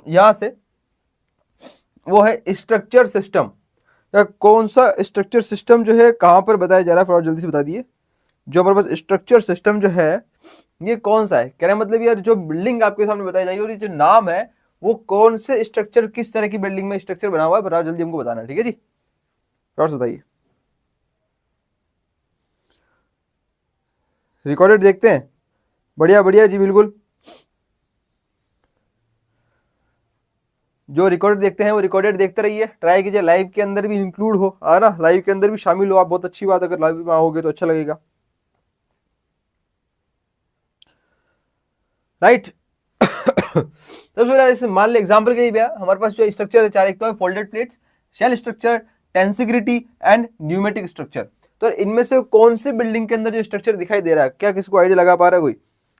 यहां से वो है स्ट्रक्चर सिस्टम। कौन सा स्ट्रक्चर सिस्टम जो है कहां पर बताया जा रहा है, फटाफट जल्दी से बता दिए। जो हमारे पास स्ट्रक्चर सिस्टम जो है ये कौन सा है, कहने का मतलब यार जो बिल्डिंग आपके सामने बताई जाएगी और ये जो नाम है वो कौन से स्ट्रक्चर, किस तरह की बिल्डिंग में स्ट्रक्चर बना हुआ है, बताओ जल्दी हमको बताना है, ठीक है जी। और बताइए, रिकॉर्डेड देखते हैं। बढ़िया बढ़िया जी, बिल्कुल। जो रिकॉर्डेड देखते हैं वो रिकॉर्डेड देखते रहिए, ट्राई कीजिए लाइव के अंदर भी इंक्लूड हो, है ना, लाइव के अंदर भी शामिल हो आप, बहुत अच्छी बात, अगर लाइव में आओगे तो अच्छा लगेगा, राइट। सबसे पहले इसे मान ले एग्जांपल के लिए भैया हमारे पास जो स्ट्रक्चर है चार, एक तो है folded plates, shell structure, tensegrity and pneumatic structure. तो इनमें से कौन से बिल्डिंग के अंदर जो स्ट्रक्चर दिखाई दे रहा है, क्या किसी को आइडिया लगा पा रहा है कोई?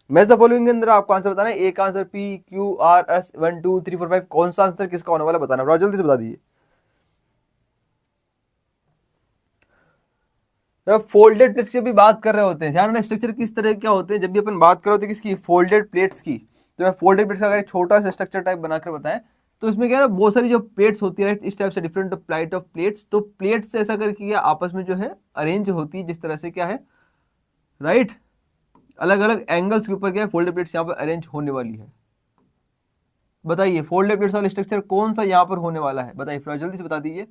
मैच द फॉलोइंग के अंदर आपको आंसर बताना है, ए का answer P Q R S 1 2 3 4 5, कौन सा आंसर किसका होने वाला बताना है, जल्दी से बता दीजिए। जब फोल्डेड प्लेट्स की भी बात कर रहे होते हैं, ध्यान रखना स्ट्रक्चर किस तरह क्या होते हैं, जब भी अपन बात कर रहे होते हैं किसकी, फोल्डेड प्लेट्स की। तो फोल्डेड प्लेट्स का अगर एक छोटा सा स्ट्रक्चर टाइप बनाकर बताएं तो इसमें क्या है ना, बहुत सारी जो प्लेट्स होती है, इस टाइप से डिफरेंट टाइप ऑफ प्लेट्स, तो प्लेट्स ऐसा करके आपस में जो है अरेंज होती है जिस तरह से क्या है, राइट, अलग अलग एंगल्स के ऊपर क्या है फोल्डेड प्लेट्स यहाँ पर अरेंज होने वाली है। बताइए फोल्डेड प्लेट्स वाला स्ट्रक्चर कौन सा यहाँ पर होने वाला है, बताइए फिर जल्दी से बता दीजिए।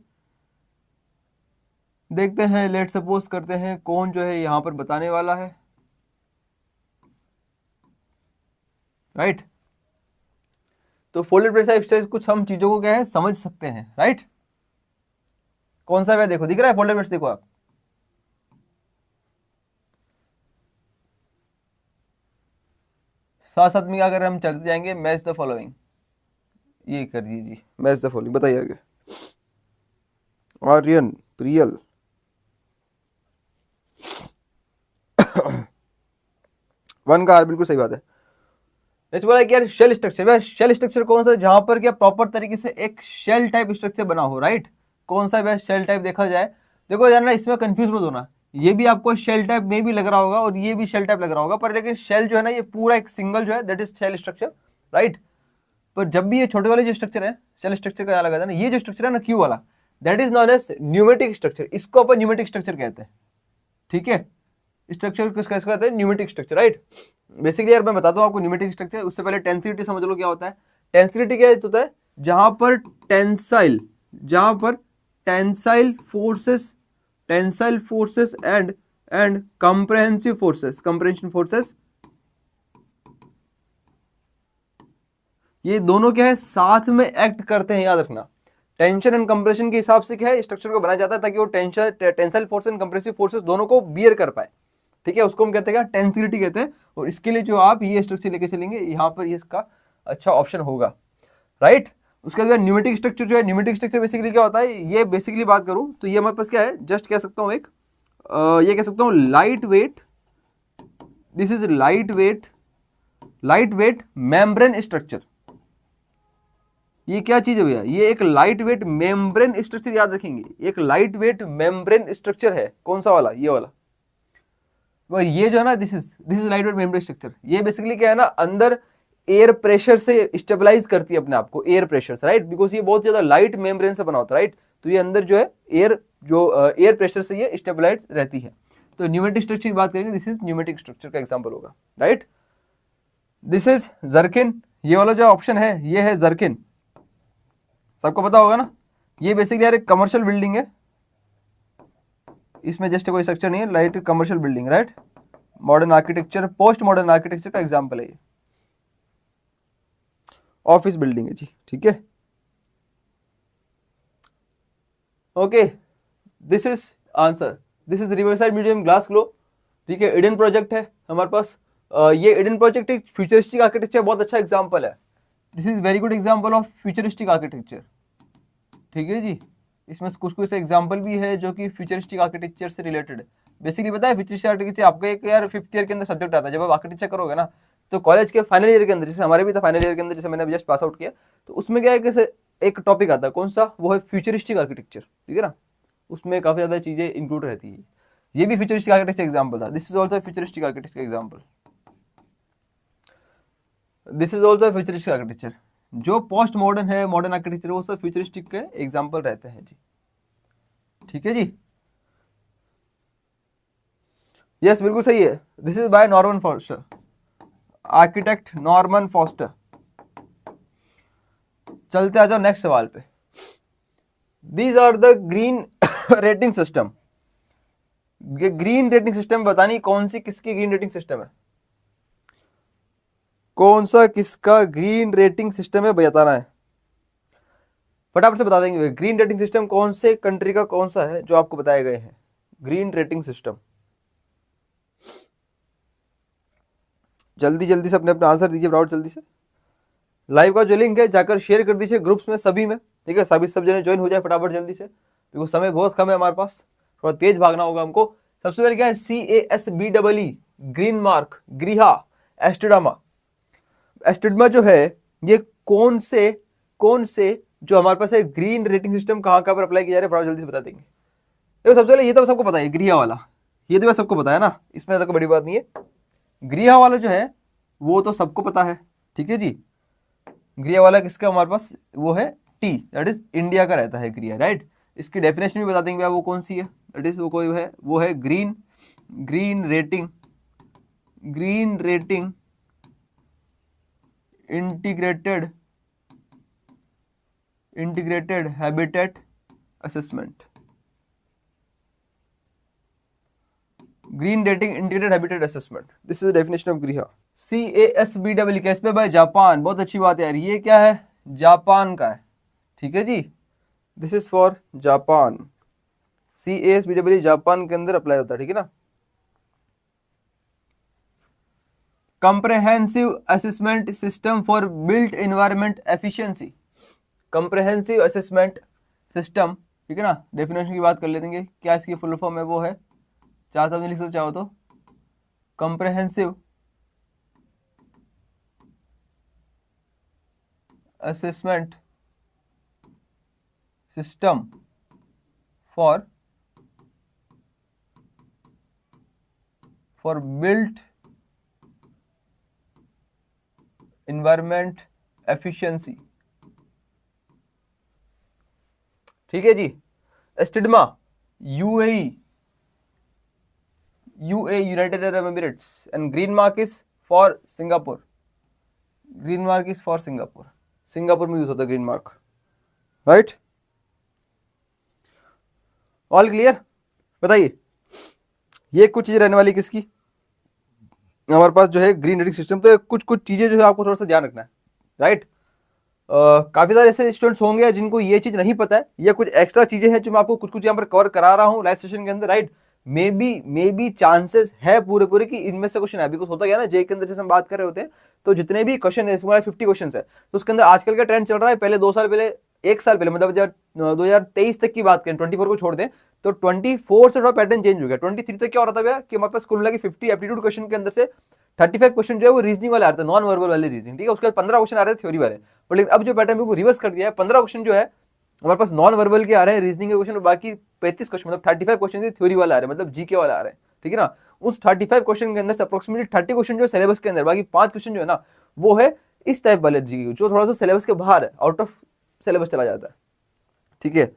देखते हैं, लेट सपोज करते हैं कौन जो है यहाँ पर बताने वाला है, राइट। तो फोल्डेड प्लेट्स से कुछ हम चीजों को क्या है समझ सकते हैं, राइट। कौन सा है देखो, दिख रहा है फोल्डेड प्लेट्स, देखो आप, साथ साथ में अगर हम चलते जाएंगे, मैच द फॉलोइंग, ये कर दीजिए मैच द फॉलोइंग, बताइए आगे। आर्यन, प्रियल, वन का आर, बिल्कुल सही बात है। नेक्स्ट बोला कि यार शेल स्ट्रक्चर, शेल स्ट्रक्चर कौन सा, जहां पर क्या प्रॉपर तरीके से एक शेल टाइप स्ट्रक्चर बना हो, राइट। कौन सा है शेल टाइप देखा जाए, देखो यार ना इसमें कंफ्यूज मत होना, ये भी आपको शेल टाइप में भी लग रहा होगा और ये भी शेल टाइप लग रहा होगा, पर लेकिन शेल जो है ना ये पूरा एक सिंगल जो है that is shell structure, right. पर जब भी ये छोटे वाले जो स्ट्रक्चर है शेल स्ट्रक्चर का लगा था ना, ये जो स्ट्रक्चर है ना क्यू वाला, that is known as pneumatic structure, इसको अपन न्यूमेटिक स्ट्रक्चर कहते हैं, ठीक है। स्ट्रक्चर किसका कहते हैं, न्यूमेटिक स्ट्रक्चर, राइट। बेसिकली यार मैं बताता हूँ आपको न्यूमेटिक स्ट्रक्चर, उससे पहले टेंसिटी समझ लो क्या होता है। टेंसिटी क्या होता है, जहां पर tensile forces and compression forces, ये दोनों क्या है साथ में एक्ट करते हैं, याद रखना। टेंशन एंड कंप्रेशन के हिसाब से क्या है स्ट्रक्चर को बनाया जाता है, ताकि वो tensile force and compressive forces दोनों को बियर कर पाए, ठीक है। उसको हम कहते हैं टेंसिटी कहते हैं, और इसके लिए जो आप ये स्ट्रक्चर लेके चलेंगे यहाँ पर ये इसका अच्छा ऑप्शन होगा, राइट। उसके बाद न्यूमेटिक स्ट्रक्चर जो है, न्यूमेटिक स्ट्रक्चर बेसिकली क्या होता है, ये बेसिकली बात करूं तो ये हमारे पास क्या है, जस्ट कह सकता हूं एक ये कह सकता हूं light weight, this is light weight membrane structure. ये क्या चीज है भैया, ये एक लाइट वेट मेम्ब्रेन स्ट्रक्चर, याद रखेंगे एक लाइट वेट मेम्ब्रेन स्ट्रक्चर है, कौन सा वाला, ये वाला। ये जो है ना, this is light weight membrane structure, ये बेसिकली क्या है ना, अंदर एयर प्रेशर से स्टेबलाइज करती है अपने आप को, एयर प्रेशर से, राइट, बिकॉज ये बहुत ज्यादा लाइट मेम्ब्रेन से बना होता है, राइट। तो ये अंदर जो है एयर प्रेशर से ये स्टेबलाइज रहती है। तो न्यूमेटिक स्ट्रक्चर की बात करेंगे, दिस इज न्यूमेटिक स्ट्रक्चर का एग्जांपल होगा, राइट। दिस इज जर्किन, ये वाला जो ऑप्शन है ये है जर्किन, सबको पता होगा ना। ये बेसिकली यार एक कमर्शियल बिल्डिंग है, इसमें जस्ट कोई स्ट्रक्चर नहीं है, light commercial building, right. Modern architecture, post modern architecture का एग्जांपल है ये, ऑफिस बिल्डिंग है जी, ठीक है। Okay, this is answer, this is riverside medium glass glow, ठीक है। ईडन प्रोजेक्ट है हमारे पास, ये ईडन प्रोजेक्ट एक फ्यूचरिस्टिक आर्किटेक्चर बहुत अच्छा एग्जांपल है, this is very good example of futuristic architecture, ठीक है जी। इसमें कुछ एग्जांपल भी है जो कि फ्यूचरिस्टिक आर्किटेक्चर से रिलेटेड है। बेसिकली पता है फ्यूचरिस्टिक आर्किटेक्चर आपका एक यार 5th ईयर के अंदर सब्जेक्ट आता है, जब आप आर्किटेक्चर करोगे ना तो कॉलेज के फाइनल ईयर के अंदर, जैसे हमारे भी था फाइनल ईयर के अंदर, जैसे मैंने जस्ट पास आउट किया, तो उसमें क्या है कि एक टॉपिक आता है, कौन सा, वो है फ्यूचरिस्टिक आर्किटेक्चर, ठीक है ना। उसमें काफी ज्यादा चीजें इंक्लूड रहती है, ये भी फ्यूचरिस्टिक आर्किटेक्चर एग्जांपल था, this is also futuristic architecture example, this is also futuristic architecture. जो पोस्ट मॉडर्न है, मॉडर्न आर्किटेक्चर, वो सब फ्यूचरिस्टिक के एग्जाम्पल रहते हैं जी। ठीक है जी, यस बिल्कुल सही है। This is by Norman Foster, architect Norman Foster. चलते आ जाओ नेक्स्ट सवाल पे। These are the green rating system. Green rating system बतानी कौन सी किसकी ग्रीन रेटिंग सिस्टम है, कौन सा किसका ग्रीन रेटिंग सिस्टम है बताना है, फटाफट से बता देंगे। ग्रीन रेटिंग सिस्टम कौन से कंट्री का कौन सा है जो आपको बताए गए हैं, ग्रीन रेटिंग सिस्टम। जल्दी जल्दी से अपने अपने आंसर दीजिए फटाफट जल्दी से। लाइव का जो लिंक है जाकर शेयर कर दीजिए ग्रुप्स में सभी में, ठीक है, सभी सब जने ज्वाइन हो जाए फटाफट जल्दी से, क्योंकि समय बहुत कम है हमारे पास, थोड़ा तेज भागना होगा हमको। सबसे पहले क्या है, CASBEE ग्रीन मार्क, ग्रीहा, एस्टेडामा। एस्टेडमा जो है ये कौन से जो हमारे पास है ग्रीन रेटिंग सिस्टम कहाँ पर अप्लाई किया जा रहा है, फटाफट जल्दी से बता देंगे। देखो सबसे पहले ये तो सबको पता है, ग्रीहा वाला, ये तो सबको पता है ना, इसमें तो कोई बड़ी बात नहीं है। ग्रीहा वाला जो है वो तो सबको पता है, ठीक है जी। ग्रीहा वाला किसका हमारे पास, वो है टी, दैट इज इंडिया का रहता है ग्रीहा, राइट। इसकी डेफिनेशन भी बता देंगे भैया वो कौन सी है, दैट इज वो कोई है, वो है green rating integrated habitat assessment. Green rating integrated habitat assessment, this is the definition of ग्रीहा। CASBEE कैस पे भाई, जापान, बहुत अच्छी बात है यार, ये क्या है, जापान का है, ठीक है जी, this is for Japan. CASBEE Japan के अंदर अप्लाई होता है, ठीक है ना। Comprehensive assessment system for built environment efficiency, comprehensive assessment system, ठीक है ना। डेफिनेशन की बात कर लेते हैं, क्या इसकी फुल फॉर्म है, वो है, चार शब्द लिख सकते चाहो तो, comprehensive assessment system for built environment efficiency, ठीक है जी। एस्टेडमा UAE United Arab Emirates, and Green Marc is for Singapore, Singapore में यूज होता है Green Marc, right. All clear, बताइए। ये कुछ चीजें रहने वाली किसकी, हमारे पास जो है ग्रीन रेटिंग सिस्टम। तो कुछ चीजें जो है आपको थोड़ा सा ध्यान रखना है, राइट। काफी सारे ऐसे स्टूडेंट्स होंगे जिनको ये चीज नहीं पता है, या कुछ एक्स्ट्रा चीजें हैं जो मैं आपको कुछ यहाँ पर कवर करा रहा हूँ लाइव सेशन के अंदर, राइट। मे बी चांसेस है पूरे कि इनमें से क्वेश्चन है, बिकॉज होता क्या ना, जे के अंदर जैसे हम बात कर रहे होते हैं, तो जितने भी क्वेश्चन है, 50 क्वेश्चन है, तो उसके अंदर आजकल का ट्रेंड चल रहा है, पहले 2 साल पहले, 1 साल पहले, मतलब 2023 तक की बात करें, 24 को छोड़ दें, तो 24 से थोड़ा पैटर्न चेंज हो गया। 23 तक क्या हो रहा था भैया, कि हमारे पास कुल मिला के 50 एप्टीट्यूड क्वेश्चन के अंदर से 35 क्वेश्चन जो है वो रीजनिंग वाले आ रहे थे, नॉन वर्बल वाले रीजनिंग, ठीक है। उसके बाद 15 क्वेश्चन आ रहे थे थ्योरी वाले, पर लेकिन अब जो पैटर्न को रिवर्स कर दिया है, 15 क्वेश्चन जो है हमारे पास नॉन वर्बल के आ रहे हैं, रीजनिंग के क्वेश्चन, बाकी 35 क्वेश्चन, मतलब 35 क्वेश्चन थ्योरी वाले आ रहे हैं, मतलब जीके वाले आ रहे हैं, ठीक है ना। उस 35 क्वेश्चन के अंदर से अप्रोक्सीमेटली 30 क्वेश्चन जो सिलेबस के अंदर, बाकी 5 क्वेश्चन जो है ना वो है इस टाइप वाले जीके, जो थोड़ा सा सिलेबस के बाहर है, आउट ऑफ सिलेबस चला जाता है, ठीक है।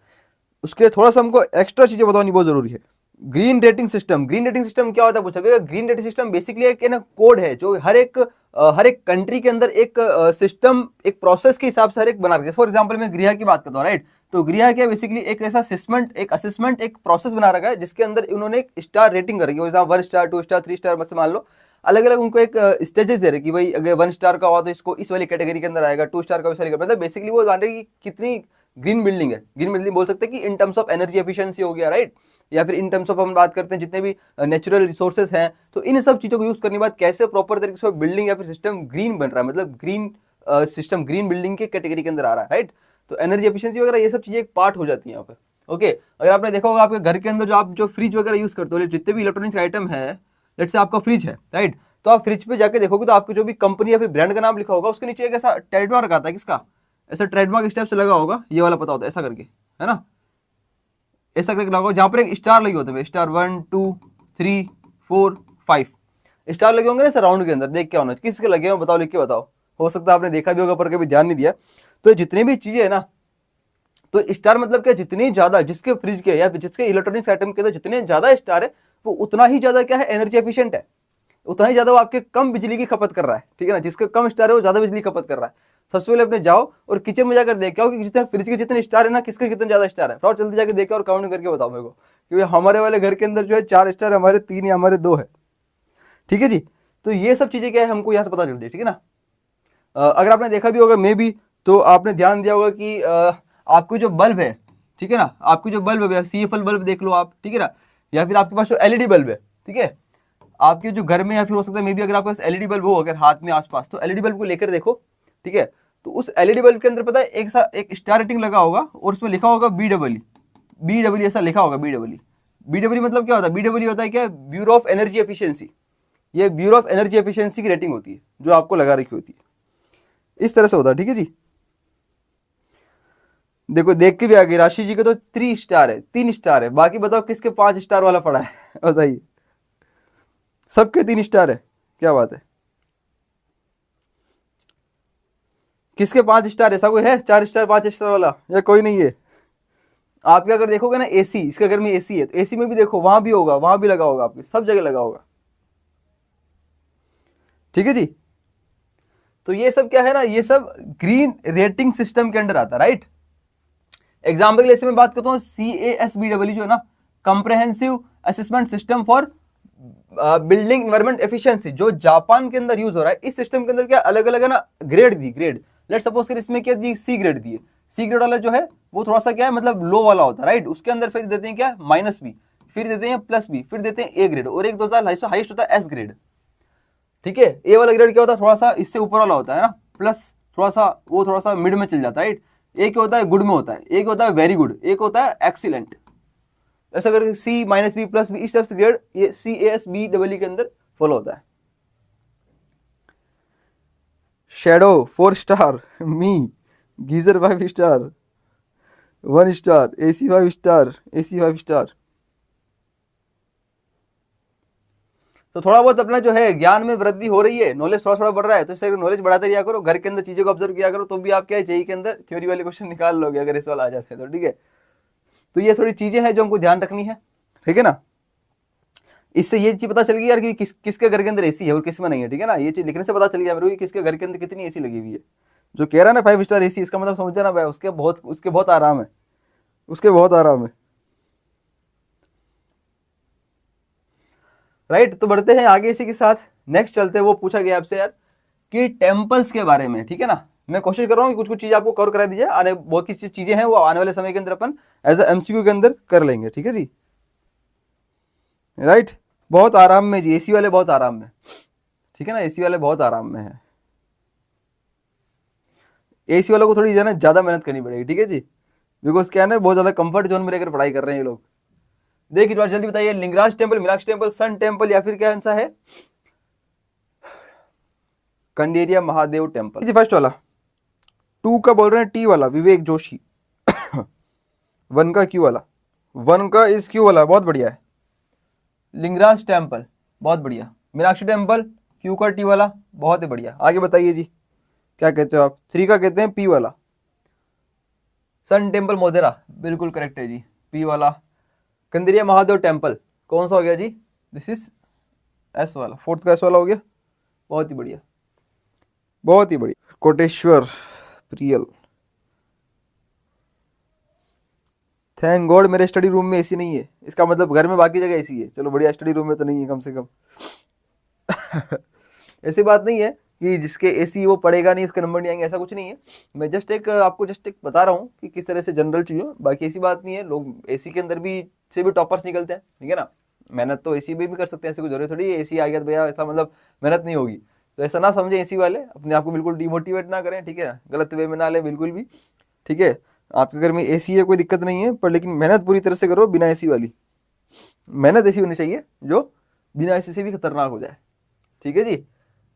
उसके लिए थोड़ा सा हमको एक्स्ट्रा चीजें बतानी बहुत जरूरी है। ग्रीन रेटिंग सिस्टम क्या होता है पूछा गया। ग्रीन रेटिंग सिस्टम बेसिकली एक ना कोड है जो हर एक कंट्री के अंदर एक सिस्टम, एक प्रोसेस के हिसाब से हर एक बना रखा है। फॉर एग्जांपल मैं ग्रीहा की बात करता हूँ, राइट। तो ग्रीहा क्या बेसिकली एक ऐसा असेसमेंट एक प्रोसेस बना रखा है, जिसके अंदर उन्होंने एक स्टार रेटिंग कर रखी है, 1 स्टार 2 स्टार 3 स्टार, मतलब मान लो अलग अलग उनको एक स्टेजेस दे रहे कि भाई अगर 1 स्टार का हुआ तो इसको इस वाली कैटेगरी के अंदर आएगा, 2 स्टार का इस वाली, मतलब बेसिकली वो जान रहे कि कितनी ग्रीन बिल्डिंग है। ग्रीन बिल्डिंग बोल सकते हैं कि in terms of energy efficiency हो गया, राइट, या फिर इन टर्म्स ऑफ हम बात करते हैं जितने भी नेचुरल रिसोर्सेज हैं, तो इन सब चीजों को यूज करने के बाद कैसे प्रॉपर तरीके से बिल्डिंग या फिर सिस्टम ग्रीन बन रहा है, मतलब ग्रीन सिस्टम ग्रीन बिल्डिंग के कैटेगरी के अंदर आ रहा है, राइट। तो एनर्जी एफिशिएंसी वगैरह ये सब चीजें एक पार्ट हो जाती है यहाँ पे, ओके। अगर आपने देखा होगा आपके घर के अंदर जो आप जो फ्रिज वगैरह यूज करते हो, जितने भी इलेक्ट्रॉनिक्स आइटम है, लेट्स से आपका फ्रिज है, राइट, तो आप फ्रिज पे जाके देखोगे तो आपकी जो भी कंपनी या फिर ब्रांड का नाम लिखा होगा, उसके नीचे एक ऐसा ट्रेडमार्क आता है, किसका, ऐसा ट्रेडमार्क इस टाइप से लगा होगा, ये वाला पता होता है, ऐसा करके, है ना, ऐसा करके लगा होगा, जहां पर एक स्टार लगे होते हैं, स्टार 1 2 3 4 5 स्टार लगे होंगे ना सर राउंड के अंदर, देख क्या होना, किसके लगे हो बताओ, लिख के बताओ, हो सकता है आपने देखा भी होगा पर कभी ध्यान नहीं दिया। तो जितनी भी चीजें है ना, तो स्टार मतलब क्या, जितनी ज्यादा जिसके फ्रिज के या जिसके इलेक्ट्रॉनिक्स आइटम के अंदर जितने ज्यादा स्टार है वो उतना ही ज्यादा क्या है, एनर्जी एफिशिएंट है, उतना ही ज्यादा वो आपके कम बिजली की खपत कर रहा है, ठीक है ना। जिसके कम स्टार है वो ज्यादा बिजली खपत कर रहा है। सबसे पहले अपने जाओ और किचन में जाकर देख आओ कि जितने फ्रिज के जितने स्टार है ना, किसके कितने ज्यादा स्टार है। और जल्दी जाकर देखो और काउंट करके बताओ मेरे को, क्योंकि हमारे वाले घर के अंदर जो है 4 स्टार, हमारे 3 या हमारे 2 है, ठीक है जी। तो ये सब चीजें क्या है हमको यहाँ से पता चलती है, ठीक है ना। अगर आपने देखा भी होगा मे भी, तो आपने ध्यान दिया होगा कि आपकी जो बल्ब है, ठीक है ना, आपकी जो बल्ब है CFL बल्ब देख लो आप, ठीक है ना, या फिर आपके पास जो LED बल्ब है, ठीक है, आपके जो घर में या फिर हो सकता है मे भी अगर आपके पास LED बल्ब हो अगर हाथ में आसपास, तो LED बल्ब को लेकर देखो, ठीक है। तो उस LED बल्ब के अंदर पता है एक स्टार रेटिंग लगा होगा और उसमें लिखा होगा BEE ऐसा लिखा होगा। BEE मतलब क्या होता है, BEE होता है क्या, ब्यूरो ऑफ एनर्जी एफिशिएंसी। ये ब्यूरो ऑफ एनर्जी एफिशिएंसी की रेटिंग होती है जो आपको लगा रखी होती है, इस तरह से होता है, ठीक है जी। देखो देख के भी आ गई, राशि जी का तो 3 स्टार है, 3 स्टार है। बाकी बताओ किसके 5 स्टार वाला पड़ा है बताइए, सबके 3 स्टार है, क्या बात है। किसके 5 स्टार, ऐसा कोई है 4 स्टार 5 स्टार वाला, या कोई नहीं है। आपके अगर देखोगे ना AC, इसके घर में AC है तो AC में भी देखो वहां भी होगा, वहां भी लगा होगा, आपके सब जगह लगा होगा, ठीक है जी। तो ये सब क्या है ना, ये सब ग्रीन रेटिंग सिस्टम के अंडर आता है, राइट। एग्जाम्पल के लिए मैं बात करता हूँ CASBEE जो है ना, comprehensive assessment system for building environment efficiency, जो जापान के अंदर यूज हो रहा है। इस सिस्टम के अंदर क्या अलग अलग है ना ग्रेड दी, ग्रेड लेट सपोज कर इसमें क्या दी, C ग्रेड दी है। C ग्रेड वाला जो है वो थोड़ा सा क्या है, मतलब लो वाला होता है, राइट। उसके अंदर फिर देते हैं क्या -B, फिर देते हैं +B, फिर देते हैं A ग्रेड, और एक होता है हाईएस्ट होता है S ग्रेड, ठीक है। A वाला ग्रेड क्या होता है, थोड़ा सा इससे ऊपर वाला होता है ना, प्लस थोड़ा सा वो थोड़ा सा मिड में चल जाता है, राइट। एक होता है गुड में होता है, एक होता है वेरी गुड, एक होता है एक्सीलेंट। ऐसा करके C -B +B इस तरह से ग्रेड ये CASBEE के अंदर फॉलो होता है। शैडो 4 स्टार, मी geyser 5 star, 1 star, AC 5 star, AC 5 star. तो थोड़ा बहुत अपना जो है ज्ञान में वृद्धि हो रही है, नॉलेज थोड़ा थोड़ा बढ़ रहा है, तो इससे नॉलेज बढ़ाते रहा करो, घर के अंदर चीजों को ऑब्जर्व किया करो, तो भी आप क्या है जेईई के अंदर थ्योरी वाले क्वेश्चन निकाल लोगे अगर इस वाला आ जाते हैं तो, ठीक है। तो ये थोड़ी चीजें हैं जो हमको ध्यान रखनी है, ठीक है ना। इससे ये चीज पता चल गई यार कि किसके घर के अंदर AC है और किस में नहीं है, ठीक है ना। ये चीज लिखने से पता चल गया मेरे को कि किसके घर के अंदर कितनी AC लगी हुई है। जो कह रहा है ना 5 स्टार AC, इसका मतलब समझ ना भाई, उसके बहुत आराम है, उसके बहुत आराम है, राइट। तो बढ़ते हैं आगे इसी के साथ, नेक्स्ट चलते हैं। वो पूछा गया आपसे यार कि टेम्पल्स के बारे में, ठीक है ना। मैं कोशिश कर रहा हूँ कि कुछ कुछ चीजें आपको कवर करा दीजिए, आने बहुत सी चीजें हैं वो आने वाले समय के अंदर अपन एज MCQ के अंदर कर लेंगे, ठीक है जी, राइट। बहुत आराम में जी, AC वाले बहुत आराम में, ठीक है ना, AC वाले बहुत आराम में है। AC वालों को थोड़ी जो है ना ज्यादा मेहनत करनी पड़ेगी, ठीक है जी, बिकॉज क्या है ना बहुत ज्यादा कंफर्ट जोन में रहकर पढ़ाई कर रहे हैं ये लोग। देखिए थोड़ा जल्दी बताइए, Lingaraj temple, Meenakshi temple, sun temple, या फिर क्या आंसर है, कंडेरिया महादेव टेम्पल। फर्स्ट वाला 2 का बोल रहे हैं T वाला विवेक जोशी 1 का Q वाला, 1 का इस Q वाला, बहुत बढ़िया है। लिंगराज टेम्पल बहुत बढ़िया, मीनाक्षी टेम्पल Q का T वाला बहुत ही बढ़िया। आगे बताइए जी क्या कहते हो आप, 3 का कहते हैं P वाला, सन टेम्पल मोदेरा बिल्कुल करेक्ट है जी, P वाला। कंदरिया महादेव टेम्पल कौन सा हो गया जी, दिस इज S वाला, 4th का S वाला हो गया, बहुत ही बढ़िया, बहुत ही बढ़िया। कोटेश्वर प्रियल, थैंक गॉड मेरे स्टडी रूम में AC नहीं है, इसका मतलब घर में बाकी जगह AC है, चलो बढ़िया, स्टडी रूम में तो नहीं है कम से कम ऐसी बात नहीं है कि जिसके AC वो पढ़ेगा नहीं उसके नंबर नहीं आएंगे, ऐसा कुछ नहीं है। मैं आपको जस्ट एक बता रहा हूँ कि किस तरह से जनरल चीज़ हो, बाकी ऐसी बात नहीं है। लोग AC के अंदर भी से भी टॉपर्स निकलते हैं, ठीक है ना। मेहनत तो AC में भी कर सकते हैं, ऐसी कोई जरूरत थोड़ी है AC आ गया तो भैया ऐसा मतलब मेहनत नहीं होगी, तो ऐसा ना समझे AC वाले, अपने आप को बिल्कुल डिमोटिवेट ना करें, ठीक है ना, गलत वे में ना लें बिल्कुल भी, ठीक है। आपके घर में AC है कोई दिक्कत नहीं है, पर लेकिन मेहनत पूरी तरह से करो, बिना AC वाली मेहनत ऐसी होनी चाहिए जो बिना AC से भी खतरनाक हो जाए, ठीक है जी।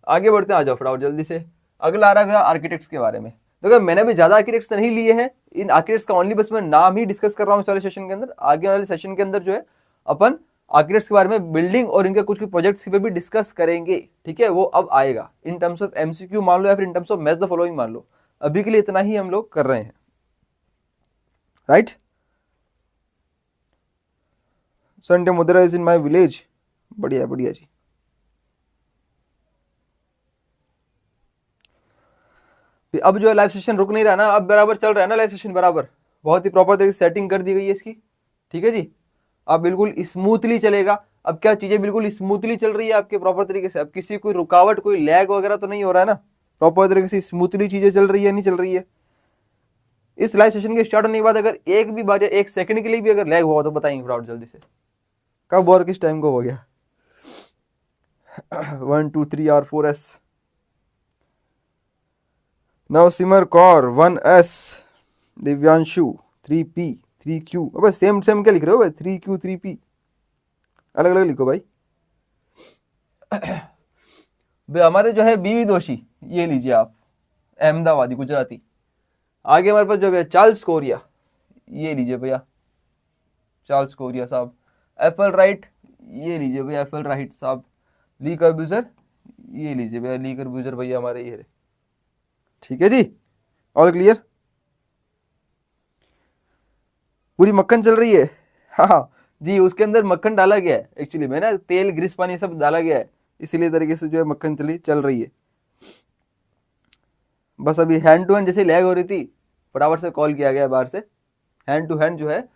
आगे बढ़ते हैं, आ जाओ फटाफट जल्दी से। अगला आ रहा है आर्किटेक्ट्स के बारे में। देखो मैंने भी ज्यादा आर्किटेक्ट्स नहीं लिए हैं, इन आर्किटेक्ट्स का ओनली बस मैं नाम ही डिस्कस कर रहा हूँ इस वाले सेशन के अंदर। आगे वाले सेशन के अंदर जो है अपन आर्किटेक्ट्स के बारे में बिल्डिंग और इनके कुछ कुछ प्रोजेक्ट्स पे भी डिस्कस करेंगे, ठीक है, वो अब आएगा इन टर्म्स ऑफ एमसीक्यू मान लो या फिर in terms of match the following मान लो। अभी के लिए इतना ही हम लोग कर रहे हैं, राइट। संडे मुद्रा इज इन माय विलेज, बढ़िया बढ़िया जी। अब जो है लाइव सेशन रुक नहीं रहा ना, अब बराबर चल रहा है ना लाइव सेशन बराबर, बहुत ही प्रॉपर तरीके से सेटिंग कर दी गई है इसकी, ठीक है जी। अब बिल्कुल स्मूथली चलेगा। अब क्या चीजें बिल्कुल स्मूथली चल रही है आपके प्रॉपर तरीके से, अब किसी कोई रुकावट कोई लैग वगैरह तो नहीं हो रहा है ना, प्रॉपर तरीके से स्मूथली चीजें चल रही है नहीं चल रही है। इस लाइव सेशन के स्टार्ट होने के बाद अगर एक भी बार 1 सेकंड के लिए भी अगर लैग हुआ तो बताएंगे फ्रॉड जल्दी से, कब और किस टाइम को हो गया। 1 2 3 R4S नवसिमर Kaur 1S Divyanshu 3P 3Q। अबे सेम सेम क्या लिख रहे हो भाई, 3Q 3P अलग अलग लिखो भाई। हमारे जो है बीवी दोषी, ये लीजिए आप, अहमदाबादी गुजराती। आगे हमारे पास जो है चार्ल्स कोरिया, ये लीजिए भैया चार्ल्स कोरिया साहब। एफएल राइट, ये लीजिए भैया एफएल राइट साहब। ली कर्ब्यूजर, ये लीजिए भैया ली कर्ब्यूजर भैया हमारे ये, ठीक है जी, ऑल क्लियर। पूरी मक्खन चल रही है, हाँ जी, उसके अंदर मक्खन डाला गया है एक्चुअली में ना, तेल ग्रीस पानी सब डाला गया है, इसीलिए तरीके से जो है मक्खन चल रही है। बस अभी हैंड टू हैंड जैसे लैग हो रही थी, फटाफट से कॉल किया गया बाहर से, हैंड टू हैंड जो है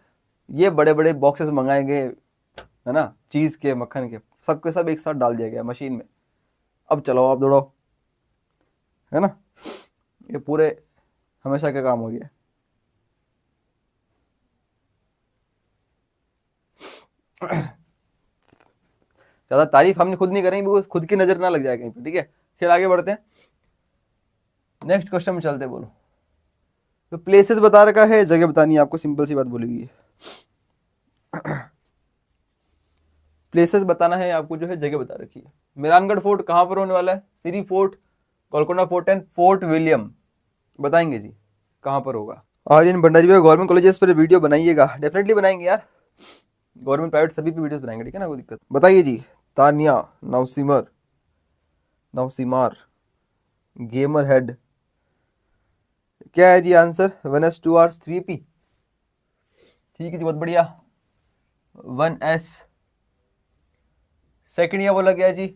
ये बड़े बड़े बॉक्सेस मंगाए गए है ना, चीज़ के मक्खन के, सबके सब एक साथ डाल दिया गया मशीन में। अब चलो आप दौड़ो, है ना, ये पूरे हमेशा का काम हो गया। ज़्यादा तारीफ हमने खुद नहीं करेंगे बिकॉज खुद की नज़र ना लग जाए कहीं पे, ठीक है। फिर आगे बढ़ते हैं, नेक्स्ट क्वेश्चन में चलते हैं। बोलो, तो प्लेसेस बता रखा है, जगह बतानी है आपको, सिंपल सी बात बोलेगी। प्लेसेस बताना है आपको, जो है जगह बता रखी है। मेहरानगढ़ फोर्ट कहाँ पर होने वाला है, Siri fort, Golconda fort and fort William, बताएंगे जी कहाँ पर होगा। आर्यन भंडारी भाई गवर्नमेंट कॉलेजेस पर वीडियो बनाइएगा, डेफिनेटली बनाएंगे यार, गवर्नमेंट प्राइवेट सभी पे वीडियोस बनाएंगे, ठीक है ना, कोई दिक्कत। बताइए जी, तानिया नवसिमर नवसिमार गेमर हेड, क्या है जी आंसर, 1S2R 3P, ठीक है जी, बहुत बढ़िया। 1S सेकंड ईयर बोला गया जी,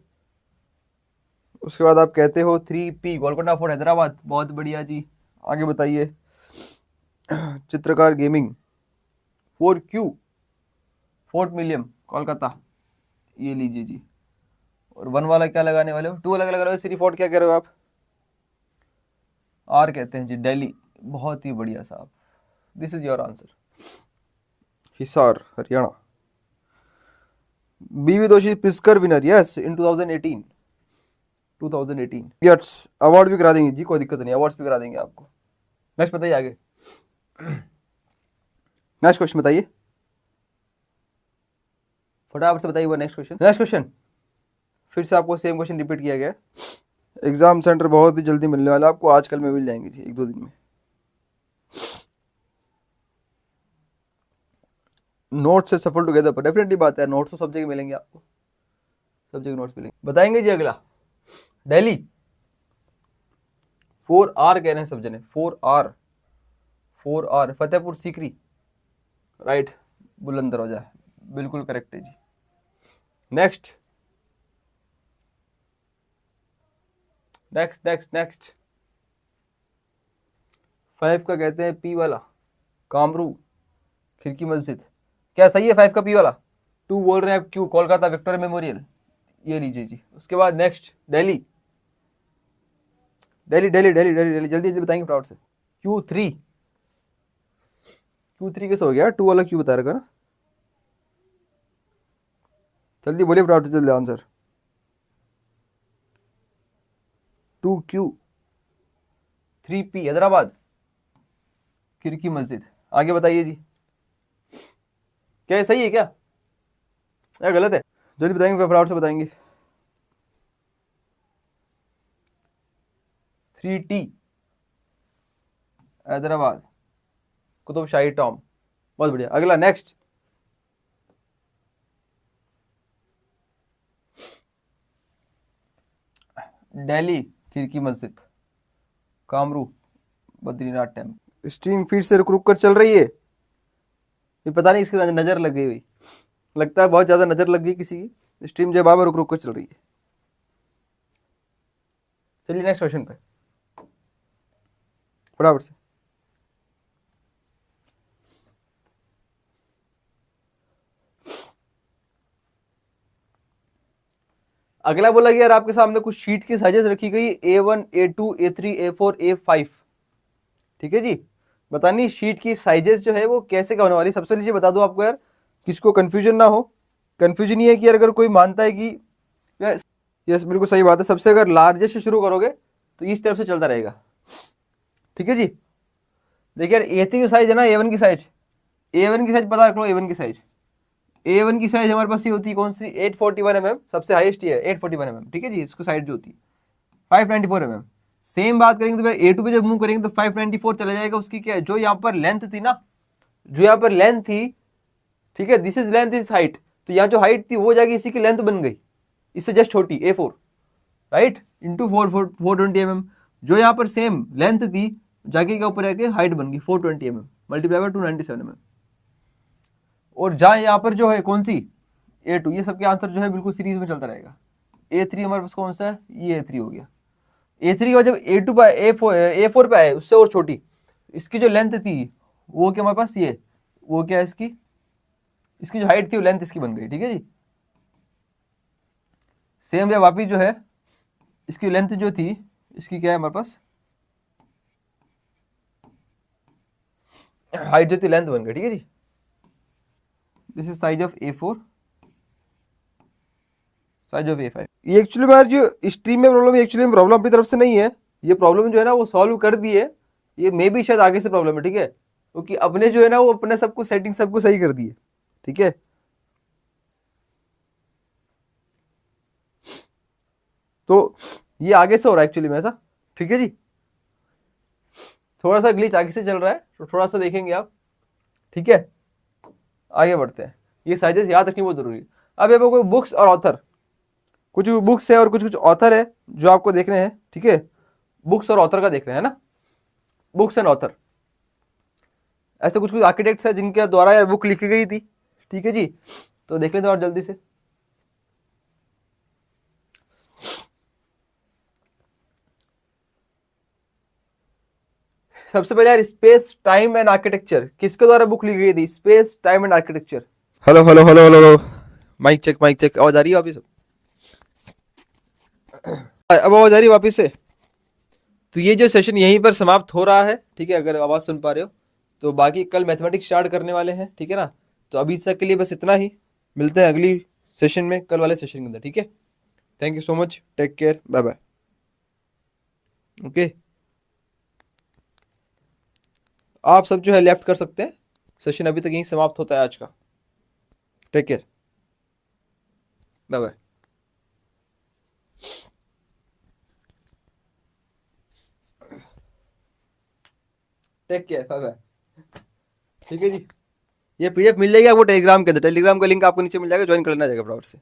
उसके बाद आप कहते हो 3P गोलकोंडा फोर्ट हैदराबाद, बहुत बढ़िया जी। आगे बताइए, चित्रकार गेमिंग 4Q फोर्ट मिलियम कोलकाता, ये लीजिए जी। और 1 वाला क्या लगाने वाले हो, 2 अलग लगा रहे हो, सिरी फोर्ट क्या कह रहे हो आप, R कहते हैं जी, दिल्ली, बहुत ही बढ़िया साहब, this is your answer. Hisar Haryana. बीवी दोषी प्रिस्कर विनर, यस इन 2018 यट्स, अवार्ड भी करा देंगे जी, कोई दिक्कत नहीं, अवार्ड्स भी करा देंगे आपको। नेक्स्ट बताइए आगे, नेक्स्ट क्वेश्चन बताइए, फटाफट से बताइए नेक्स्ट क्वेश्चन। नेक्स्ट क्वेश्चन फिर से आपको सेम क्वेश्चन रिपीट किया गया। एग्जाम सेंटर बहुत ही जल्दी मिलने वाला आपको, आजकल में मिल जाएंगे जी, 1-2 दिन में। नोट्स से सफल टुगेदर पर डेफिनेटली बात है, नोट्स तो सब जगह मिलेंगे आपको, सब जगह नोट्स मिलेंगे। बताएंगे जी अगला, दिल्ली 4R कह रहे हैं सब जने, 4R फतेहपुर सीकरी, राइट, बुलंद दरवाजा, बिल्कुल करेक्ट है जी। नेक्स्ट नेक्स्ट नेक्स्ट नेक्स्ट 5 का कहते हैं P वाला, कामरू खिड़की मस्जिद, क्या सही है 5 का P वाला। 2 बोल रहे हैं आप, क्यों कोलकाता विक्टोरिया मेमोरियल, ये लीजिए जी। उसके बाद नेक्स्ट दिल्ली दिल्ली दिल्ली दिल्ली दिल्ली दिल्ली, जल्दी जल्दी बताएंगे फटाफट से। Q3 कैसे हो गया, 2 वाला क्यों बता रखा ना, जल्दी बोलिए फटाफट से, जल्दी आंसर। 2Q 3P हैदराबाद खिड़की मस्जिद। आगे बताइए जी, क्या सही है क्या या गलत है, जल्दी बताएंगे फटाफट से बताएंगे। 3T हैदराबाद कुतुब शाही टॉम, बहुत बढ़िया। अगला नेक्स्ट दिल्ली खिड़की मस्जिद, कामरू बद्रीनाथ टेम्पल। स्ट्रीम फिर से रुक रुक कर चल रही है, ये पता नहीं इसकी नजर लग गई हुई, लगता है बहुत ज्यादा नजर लग गई किसी की। स्ट्रीम जो बार रुक रुक कर चल रही है। चलिए नेक्स्ट क्वेश्चन पे फटाफट से। अगला बोला कि यार आपके सामने कुछ शीट की साइजेस रखी गई A1 A2 A3 A4 A5, ठीक है जी। बतानी शीट की साइजेस जो है वो कैसे क्या होने वाली। सबसे नीचे बता दूं आपको यार, किसको कंफ्यूजन ना हो। कंफ्यूजन ये है कि यार अगर कोई मानता है कि यस बिल्कुल सही बात है, सबसे अगर लार्जेस्ट से शुरू करोगे तो इस तरफ से चलता रहेगा, ठीक है जी। देखिए यार A3 की साइज है ना, A1 की साइज, A1 की साइज पता रख लो। A1 की साइज, A1 की साइज हमारे पास ये होती है कौन सी, 841 mm, सबसे हाईएस्ट ही है 841 mm, ठीक है जी। इसको साइड जो होती है 594 mm। सेम बात करेंगे तो भाई A2 पे जब मूव करेंगे तो 594 चला जाएगा। उसकी क्या है, जो यहाँ पर लेंथ थी ना, जो यहाँ पर लेंथ थी, ठीक है, this is length is height, तो यहाँ जो हाइट थी वो जाके इसी की लेंथ बन गई, इससे जस्ट छोटी A4, राइट, इंटू 420 mm। जो यहाँ पर सेम लेंथ थी जाके क्या ऊपर आके हाइट बन गई 420 mm मल्टीप्लाई बाय 297 mm। और जहाँ यहाँ पर जो है कौन सी A2, ये सबके आंसर जो है बिल्कुल सीरीज में चलता रहेगा। A3 हमारे पास कौन सा है, ये A3 हो गया। A3 के बाद जब A2 पे A4 पे आए उससे और छोटी, इसकी जो लेंथ थी वो क्या हमारे पास, ये वो क्या है इसकी, इसकी जो हाइट थी वो लेंथ इसकी बन गई, ठीक है जी। सेम या वापिस जो है इसकी लेंथ जो थी, इसकी क्या है हमारे पास, हाइट जो थी लेंथ बन गई, ठीक है जी। This is size of A4, size of A5। ये एक्चुअली बार जो स्ट्रीम में प्रॉब्लम है, एक्चुअली में प्रॉब्लम अपनी तरफ से नहीं है, ये प्रॉब्लम जो है ना वो सॉल्व कर दी है। ये मे भी शायद आगे से प्रॉब्लम है, ठीक है, क्योंकि अपने जो है ना वो अपने सब कुछ सेटिंग सब कुछ सही कर दी है, ठीक है। तो ये आगे से हो रहा है एक्चुअली में ऐसा, ठीक है जी। थोड़ा सा ग्लिच आगे से चल रहा है तो थोड़ा सा देखेंगे आप, ठीक है। आगे बढ़ते हैं, ये साइजेस याद रखनी बहुत जरूरी है। अब यहाँ पर कोई बुक्स और ऑथर, कुछ बुक्स है और कुछ कुछ ऑथर है जो आपको देखने हैं, ठीक है। बुक्स और ऑथर का देख रहे हैं ना, बुक्स एंड ऑथर। ऐसे कुछ कुछ आर्किटेक्ट्स है जिनके द्वारा यह बुक लिखी गई थी, ठीक है जी। तो देख लेते हैं और जल्दी से। सबसे पहले यार स्पेस टाइम एंड आर्किटेक्चर, किसके द्वारा बुक लिखी गई थी, space time and architecture. Hello hello hello hello, mic check mic check, आवाज आ रही है वापिस, अब आवाज आ रही है वापिस से। तो ये जो सेशन यहीं पर समाप्त हो रहा है, ठीक है, अगर आवाज सुन पा रहे हो तो। बाकी कल मैथमेटिक्स स्टार्ट करने वाले हैं, ठीक है ना। तो अभी तक के लिए बस इतना ही, मिलते हैं अगली सेशन में, कल वाले सेशन के अंदर, ठीक है। Thank you so much, take care, bye bye, okay. आप सब जो है लेफ्ट कर सकते हैं, सेशन अभी तक यहीं समाप्त होता है आज का। Take care, bye bye, take care, bye bye, ठीक है जी। ये PDF मिल जाएगी आपको टेलीग्राम के अंदर, टेलीग्राम का लिंक आपको नीचे मिल जाएगा, ज्वाइन कर लेना जाएगा फटाफट से।